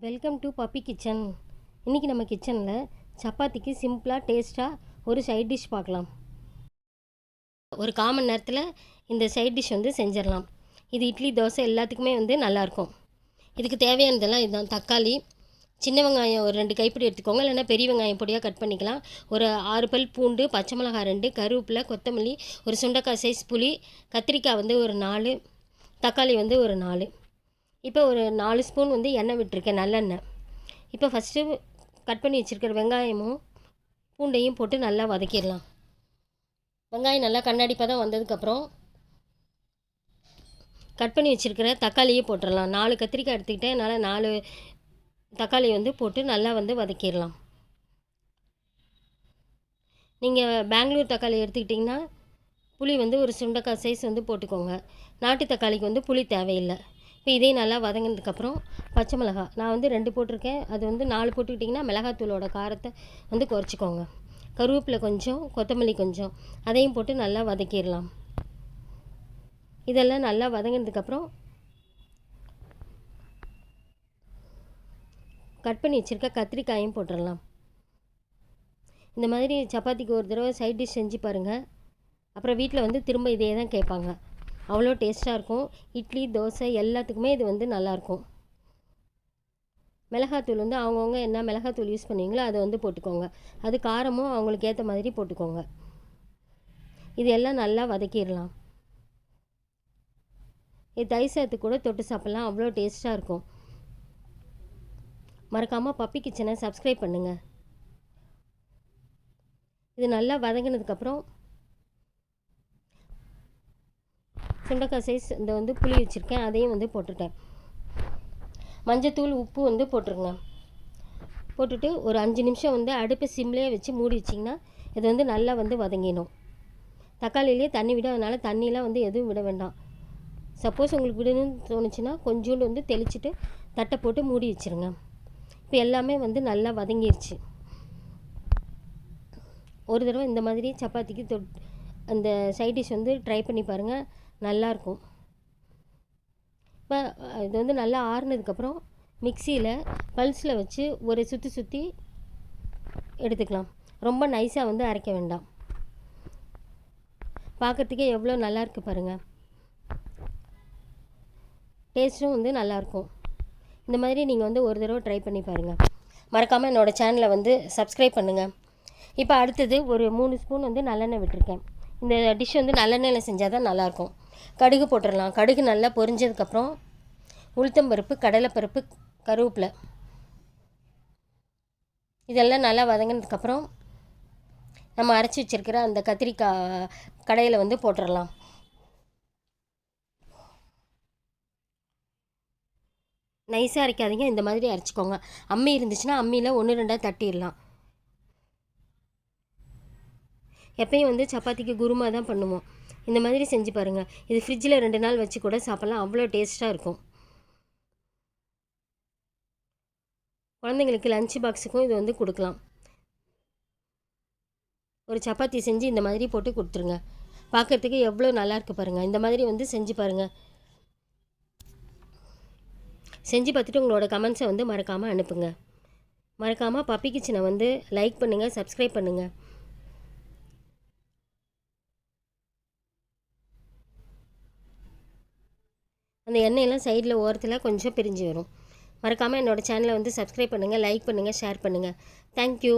Welcome to puppy kitchen. இன்றைக்கி நம்ம கிச்சனில் சப்பாத்திக்கு சிம்பிளாக டேஸ்ட்டாக ஒரு சைட் டிஷ் பார்க்கலாம். ஒரு 1/4 மணி நேரத்தில் இந்த சைட் டிஷ் வந்து செஞ்சிடலாம். இது இட்லி தோசை எல்லாத்துக்குமே வந்து நல்லாயிருக்கும். இதுக்கு தேவையானதெல்லாம் இதுதான். தக்காளி, சின்ன வெங்காயம் ஒரு 2 கைப்பிடி எடுத்துக்கோங்க, இல்லைன்னா பெரிய வெங்காயம் பொடியாக கட் பண்ணிக்கலாம். ஒரு 6 பல் பூண்டு, பச்சை மிளகாய் 2, கருவேப்பிலை, கொத்தமல்லி, ஒரு சுண்டைக்காய் சைஸ் புளி, கத்திரிக்காய் வந்து ஒரு 4, தக்காளி வந்து ஒரு 4. இப்போ ஒரு 4 ஸ்பூன் வந்து எண்ணெய் விட்டுருக்கேன், நல்லெண்ணெய். இப்போ ஃபஸ்ட்டு கட் பண்ணி வச்சுருக்கிற வெங்காயமும் பூண்டையும் போட்டு நல்லா வதக்கிடலாம். வெங்காயம் நல்லா கண்ணாடி பதம் வந்ததுக்கப்புறம் கட் பண்ணி வச்சுருக்கிற தக்காளியை போட்டுடலாம். 4 கத்திரிக்காய் எடுத்துக்கிட்டேன், அதனால் 4 தக்காளி வந்து போட்டு நல்லா வந்து வதக்கிடலாம். நீங்கள் பெங்களூர் தக்காளி எடுத்துக்கிட்டிங்கன்னா புளி வந்து ஒரு சுண்டைக்காய் சைஸ் வந்து போட்டுக்கோங்க. நாட்டு தக்காளிக்கு வந்து புளி தேவையில்லை. இப்போ இதையும் நல்லா வதங்கினதுக்கப்புறம் பச்சை மிளகாய் நான் வந்து 2 போட்டிருக்கேன், அது வந்து 4 போட்டுக்கிட்டிங்கன்னா மிளகாத்தூளோட காரத்தை வந்து குறைச்சிக்கோங்க. கருவேப்பிலை கொஞ்சம், கொத்தமல்லி கொஞ்சம், அதையும் போட்டு நல்லா வதக்கிடலாம். இதெல்லாம் நல்லா வதங்கினதுக்கப்புறம் கட் பண்ணி வச்சுருக்க கத்திரிக்காயும் போட்டுடலாம். இந்த மாதிரி சப்பாத்திக்கு ஒரு தடவை சைட் டிஷ் செஞ்சு பாருங்கள். அப்புறம் வீட்டில் வந்து திரும்ப இதே தான் கேட்பாங்க. அவ்வளோ டேஸ்ட்டாக இருக்கும். இட்லி தோசை எல்லாத்துக்குமே இது வந்து நல்லாயிருக்கும். மிளகாத்தூள் வந்து அவங்கவுங்க என்ன மிளகாத்தூள் யூஸ் பண்ணுவீங்களோ அதை வந்து போட்டுக்கோங்க. அது காரமும் அவங்களுக்கு ஏற்ற மாதிரி போட்டுக்கோங்க. இது எல்லாம் நல்லா வதக்கிடலாம். இது தயிர் சாதத்துக்கு கூட தொட்டு சாப்பிட்லாம், அவ்வளோ டேஸ்ட்டாக இருக்கும். மறக்காமல் பப்பி கிச்சனை சப்ஸ்கிரைப் பண்ணுங்கள். இது நல்லா வதங்கினதுக்கப்புறம் சுண்டைக்காய் சைஸ் இந்த வந்து புளி வச்சுருக்கேன், அதையும் வந்து போட்டுட்டேன். மஞ்சத்தூள் உப்பு வந்து போட்டுருங்க. போட்டுட்டு ஒரு 5 நிமிஷம் வந்து அடுப்பை சிம்லேயே வச்சு மூடி வச்சிங்கன்னா இது வந்து நல்லா வந்து வதங்கிடும். தக்காளியிலே தண்ணி விட, அதனால் தண்ணியெலாம் வந்து எதுவும் விட வேண்டாம். சப்போஸ் உங்களுக்கு விடணும்னு தோணுச்சுன்னா கொஞ்சோண்டு வந்து தெளிச்சுட்டு தட்டை போட்டு மூடி வச்சுருங்க. இப்போ எல்லாமே வந்து நல்லா வதங்கிருச்சு. ஒரு தடவை இந்த மாதிரி சப்பாத்திக்கு அந்த சைட் டிஷ் வந்து ட்ரை பண்ணி பாருங்கள், நல்லாயிருக்கும். இப்போ இது வந்து நல்லா ஆறுனதுக்கப்புறம் மிக்சியில் பல்ஸில் வச்சு ஒரு சுற்றி எடுத்துக்கலாம். ரொம்ப நைஸாக வந்து அரைக்க வேண்டாம். பார்க்குறதுக்கே எவ்வளோ நல்லாயிருக்கு பாருங்கள். டேஸ்ட்டும் வந்து நல்லாயிருக்கும். இந்த மாதிரி நீங்கள் வந்து ஒரு தடவை ட்ரை பண்ணி பாருங்கள். மறக்காமல் என்னோடய சேனலை வந்து சப்ஸ்கிரைப் பண்ணுங்கள். இப்போ அடுத்தது ஒரு 3 ஸ்பூன் வந்து நல்லெண்ணெய் விட்டுருக்கேன். இந்த டிஷ் வந்து நல்லெண்ணெயில் செஞ்சால் தான் நல்லாயிருக்கும். கடுகு போட்டுடலாம். கடுகு நல்லா பொரிஞ்சதுக்கப்புறம் உளுத்தம்பருப்பு, கடலைப்பருப்பு, கருவேப்பிலை இதெல்லாம் நல்லா வதங்கினதுக்கப்புறம் நம்ம அரைச்சி வச்சுருக்கிற அந்த கத்திரிக்காய் கடையில் வந்து போட்டுடலாம். நைஸாக அரைக்காதீங்க, இந்த மாதிரி அரைச்சிக்கோங்க. அம்மி இருந்துச்சுன்னா அம்மியில் 1 2 தட்டிடலாம். எப்பயும் வந்து சப்பாத்திக்கு குருமா தான் பண்ணுவோம். இந்த மாதிரி செஞ்சு பாருங்கள். இது ஃப்ரிட்ஜில் 2 நாள் வச்சு கூட சாப்பிட்லாம், அவ்வளோ டேஸ்ட்டாக இருக்கும். குழந்தைங்களுக்கு லஞ்ச் பாக்ஸுக்கும் இது வந்து கொடுக்கலாம். ஒரு சப்பாத்தி செஞ்சு இந்த மாதிரி போட்டு கொடுத்துருங்க. பார்க்குறதுக்கு எவ்வளோ நல்லாயிருக்கு பாருங்கள். இந்த மாதிரி வந்து செஞ்சு பாருங்கள். செஞ்சு பார்த்துட்டு உங்களோட கமெண்ட்ஸை வந்து மறக்காமல் அனுப்புங்க. மறக்காமல் பப்பி கிச்சனை வந்து லைக் பண்ணுங்கள், சப்ஸ்கிரைப் பண்ணுங்கள். அந்த எண்ணெயெல்லாம் சைடில் ஓரத்தில் கொஞ்சம் பிரிஞ்சு வரும். மறக்காமல் என்னோடய சேனலை வந்து சப்ஸ்கிரைப் பண்ணுங்கள், லைக் பண்ணுங்கள், ஷேர் பண்ணுங்கள். தேங்க்யூ.